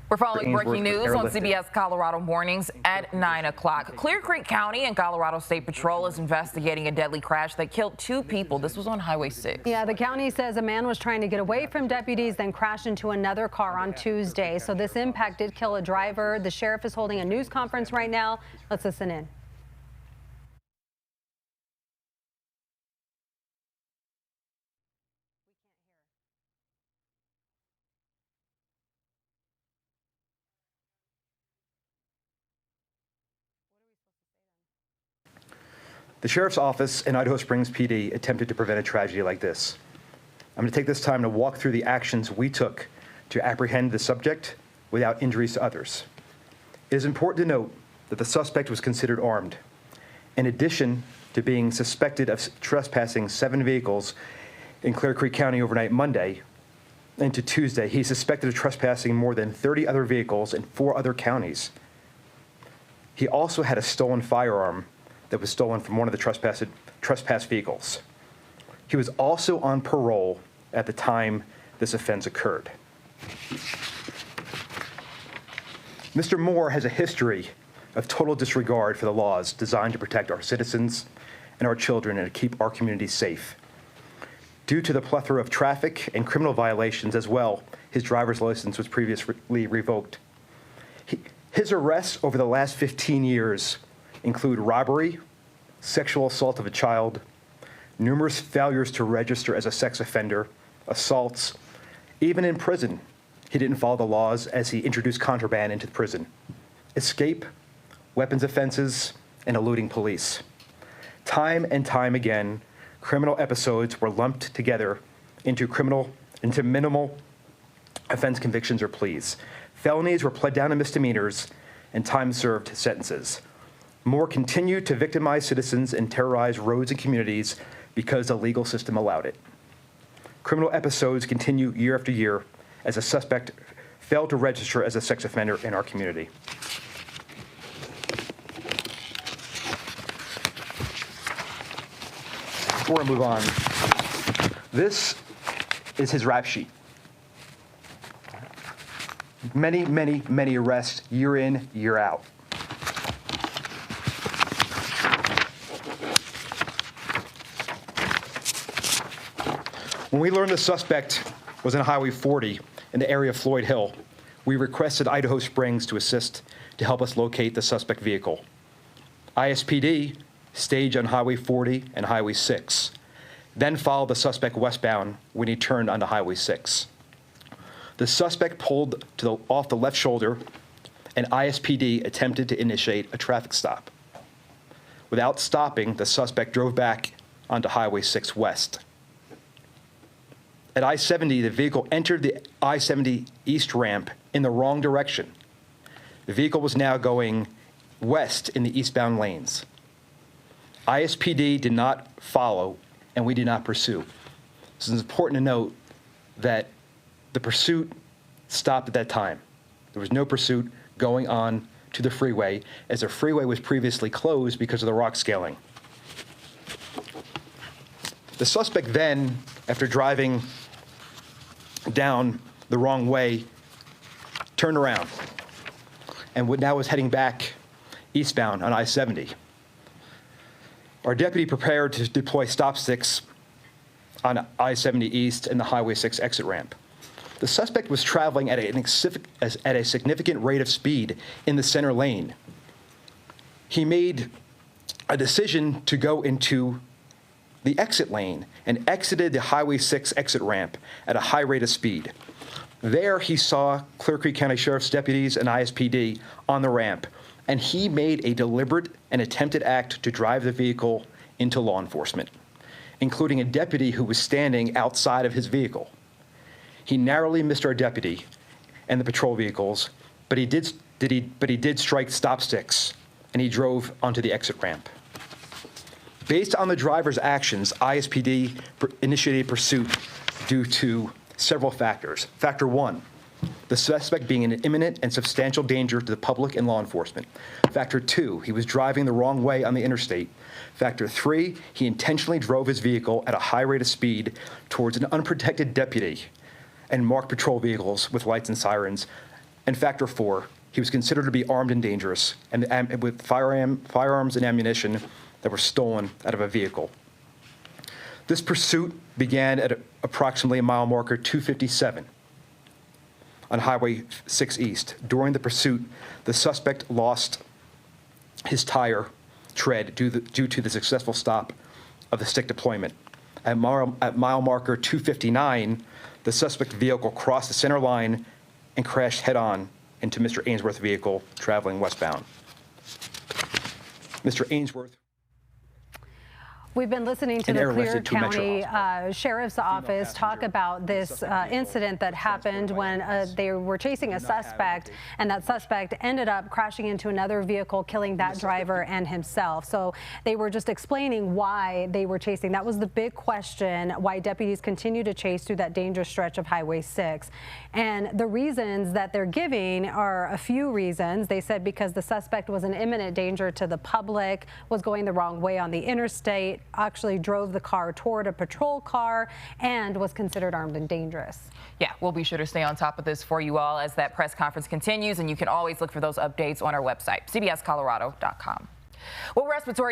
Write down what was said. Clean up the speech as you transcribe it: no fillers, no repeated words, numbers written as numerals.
We're following breaking news on CBS Colorado Mornings at 9 o'clock. Clear Creek County and Colorado State Patrol is investigating a deadly crash that killed 2 people. This was on Highway 6. Yeah, the county says a man was trying to get away from deputies, then crashed into another car on Tuesday. So this impact did kill a driver. The sheriff is holding a news conference right now. Let's listen in. The Sheriff's Office and Idaho Springs PD attempted to prevent a tragedy like this. I'm going to take this time to walk through the actions we took to apprehend the subject without injuries to others. It is important to note that the suspect was considered armed. In addition to being suspected of trespassing 7 vehicles in Clear Creek County overnight Monday into Tuesday, he's suspected of trespassing more than 30 other vehicles in 4 other counties. He also had a stolen firearm that was stolen from one of the trespass vehicles. He was also on parole at the time this offense occurred. Mr. Moore has a history of total disregard for the laws designed to protect our citizens and our children and to keep our communities safe. Due to the plethora of traffic and criminal violations as well, his driver's license was previously revoked. His arrests over the last 15 years include robbery, sexual assault of a child, numerous failures to register as a sex offender, assaults. Even in prison, he didn't follow the laws as he introduced contraband into the prison. Escape, weapons offenses, and eluding police. Time and time again, criminal episodes were lumped together into minimal offense convictions or pleas. Felonies were pled down to misdemeanors and time-served sentences. Moore continued to victimize citizens and terrorize roads and communities because the legal system allowed it. Criminal episodes continue year after year as a suspect failed to register as a sex offender in our community. Before I move on, this is his rap sheet. Many arrests year in, year out. When we learned the suspect was on Highway 40 in the area of Floyd Hill, we requested Idaho Springs to assist to help us locate the suspect vehicle. ISPD staged on Highway 40 and Highway 6, then followed the suspect westbound when he turned onto Highway 6. The suspect pulled off the left shoulder, and ISPD attempted to initiate a traffic stop. Without stopping, the suspect drove back onto Highway 6 west. At I-70, the vehicle entered the I-70 east ramp in the wrong direction. The vehicle was now going west in the eastbound lanes. ISPD did not follow, and we did not pursue. This is important to note that the pursuit stopped at that time. There was no pursuit going on to the freeway, as the freeway was previously closed because of the rock scaling. The suspect then, after driving down the wrong way, turned around and now was heading back eastbound on I-70. Our deputy prepared to deploy stop sticks on I-70 East and the Highway 6 exit ramp. The suspect was traveling at a significant rate of speed in the center lane. He made a decision to go into the exit lane and exited the Highway 6 exit ramp at a high rate of speed. There he saw Clear Creek County Sheriff's deputies and ISPD on the ramp, and he made a deliberate and attempted act to drive the vehicle into law enforcement, including a deputy who was standing outside of his vehicle. He narrowly missed our deputy and the patrol vehicles, but he did strike stop sticks, and he drove onto the exit ramp. Based on the driver's actions, ISPD initiated pursuit due to several factors. Factor 1, the suspect being an imminent and substantial danger to the public and law enforcement. Factor 2, he was driving the wrong way on the interstate. Factor 3, he intentionally drove his vehicle at a high rate of speed towards an unprotected deputy and marked patrol vehicles with lights and sirens And factor 4, he was considered to be armed and dangerous, and with firearms and ammunition that were stolen out of a vehicle. This pursuit began at approximately mile marker 257 on Highway 6 East. During the pursuit, the suspect lost his tire tread due to the successful stop of the stick deployment. At mile marker 259, the suspect vehicle crossed the center line and crashed head-on into Mr. Ainsworth's vehicle traveling westbound. Mr. Ainsworth. We've been listening to the Clear County Sheriff's Office talk about this incident that happened when they were chasing a suspect, and that suspect ended up crashing into another vehicle, killing that driver and himself. So they were just explaining why they were chasing. That was the big question, why deputies continue to chase through that dangerous stretch of Highway 6. And the reasons that they're giving are a few reasons. They said because the suspect was an imminent danger to the public, was going the wrong way on the interstate, actually drove the car toward a patrol car, and was considered armed and dangerous. Yeah, we'll be sure to stay on top of this for you all as that press conference continues, and you can always look for those updates on our website, cbscolorado.com. Well, respiratory